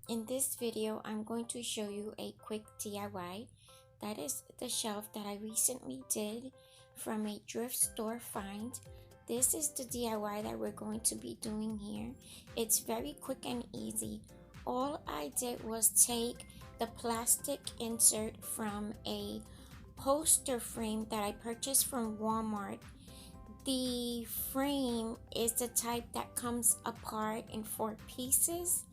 In this video, I'm going to show you a quick DIY. That is the shelf that I recently did from a thrift store find. This is the DIY that we're going to be doing here. It's very quick and easy. All I did was take the plastic insert from a poster frame that I purchased from Walmart. The frame is the type that comes apart in 4 pieces,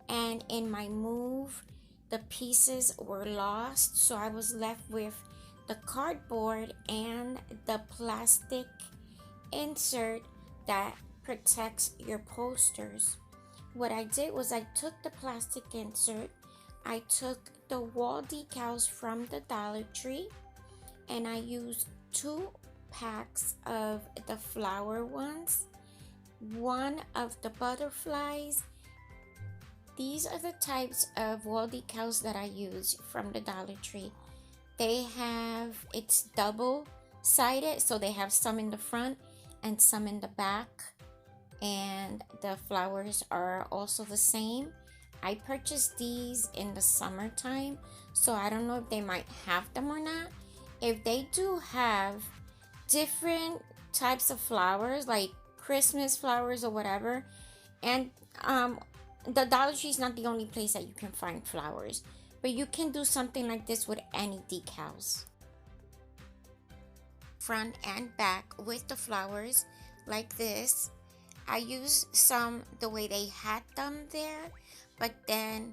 and in my move the pieces were lost, so I was left with the cardboard and the plastic insert that protects your posters. What I did was I took the plastic insert, I took the wall decals from the Dollar Tree, and I used 2 packs of the flower ones, 1 of the butterflies. These are the types of wall decals that I use from the Dollar Tree. It's double sided, so they have some in the front and some in the back, and the flowers are also the same. I purchased these in the summertime, so I don't know if they might have them or not. If they do have different types of flowers, like Christmas flowers or whatever, and the Dollar Tree is not the only place that you can find flowers, but you can do something like this with any decals, front and back, with the flowers like this. I used some the way they had them there, but then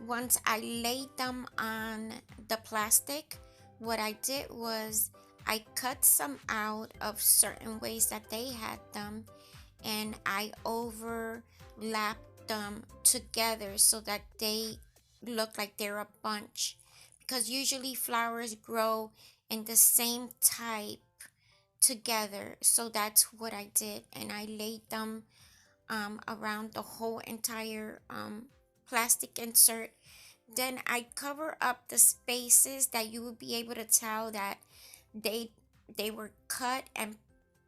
once I laid them on the plastic, what I did was I cut some out of certain ways that they had them, and I overlapped them together so that they look like they're a bunch, because usually flowers grow in the same type together. So that's what I did, and I laid them around the whole entire plastic insert. Then I cover up the spaces that you would be able to tell that they were cut and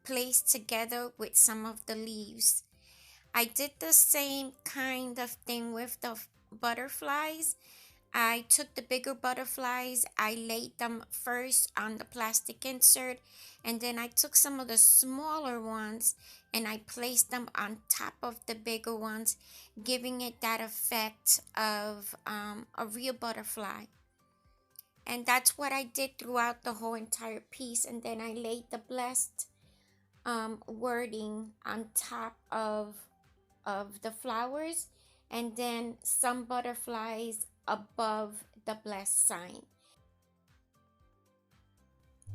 placed together with some of the leaves. I did the same kind of thing with the butterflies. I took the bigger butterflies, I laid them first on the plastic insert, and then I took some of the smaller ones and I placed them on top of the bigger ones, giving it that effect of a real butterfly. And that's what I did throughout the whole entire piece. And then I laid the blessed wording on top of the flowers, and then some butterflies above the blessed sign.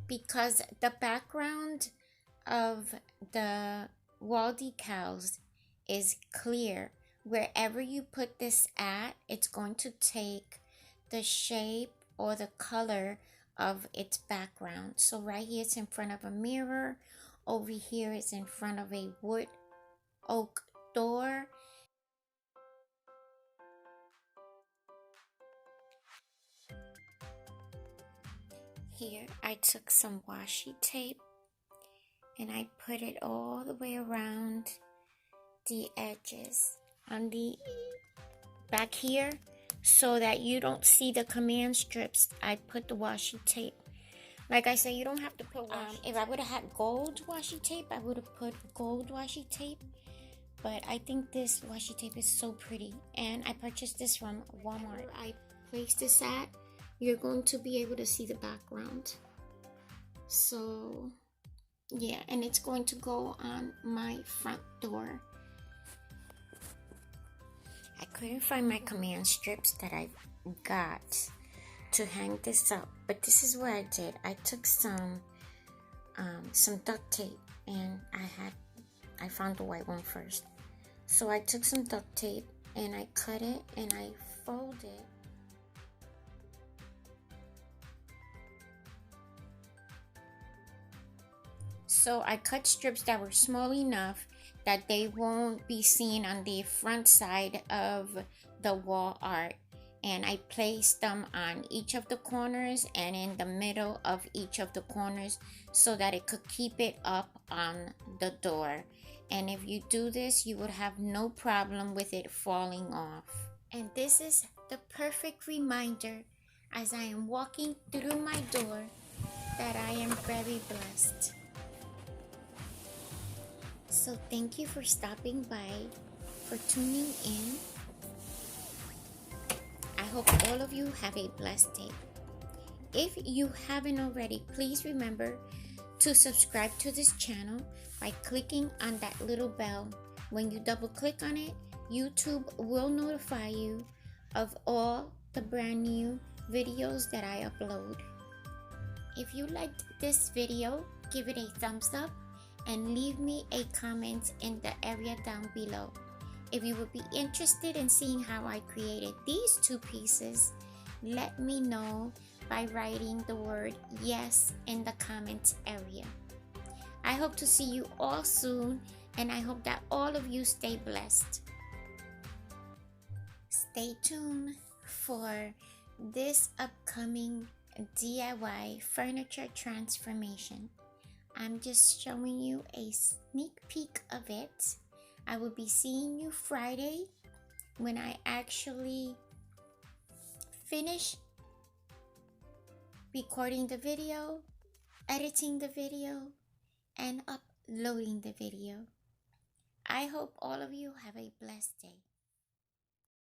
Because the background of the wall decals is clear, wherever you put this at, it's going to take the shape or the color of its background. So right here it's in front of a mirror, over here it's in front of a wood oak door. Here I took some washi tape and I put it all the way around the edges on the back here, so that you don't see the command strips. I put the washi tape. Like I said, you don't have to put if I would have had gold washi tape, I would have put gold washi tape. But I think this washi tape is so pretty, and I purchased this from Walmart. I placed this at, you're going to be able to see the background. So yeah, and it's going to go on my front door. I couldn't find my command strips that I got to hang this up, but this is what I did. I took some duct tape, and I found the white one first. So I took some duct tape and I cut it and I folded. So I cut strips that were small enough that they won't be seen on the front side of the wall art, and I placed them on each of the corners and in the middle of each of the corners so that it could keep it up on the door. And if you do this, you would have no problem with it falling off. And this is the perfect reminder as I am walking through my door that I am very blessed. So thank you for stopping by, for tuning in. I hope all of you have a blessed day. If you haven't already, please remember to subscribe to this channel by clicking on that little bell. When you double click on it, YouTube will notify you of all the brand new videos that I upload. If you liked this video, give it a thumbs up and leave me a comment in the area down below. If you would be interested in seeing how I created these two pieces, let me know by writing the word yes in the comments area. I hope to see you all soon, and I hope that all of you stay blessed. Stay tuned for this upcoming DIY furniture transformation. I'm just showing you a sneak peek of it. I will be seeing you Friday when I actually finish recording the video, editing the video, and uploading the video. I hope all of you have a blessed day.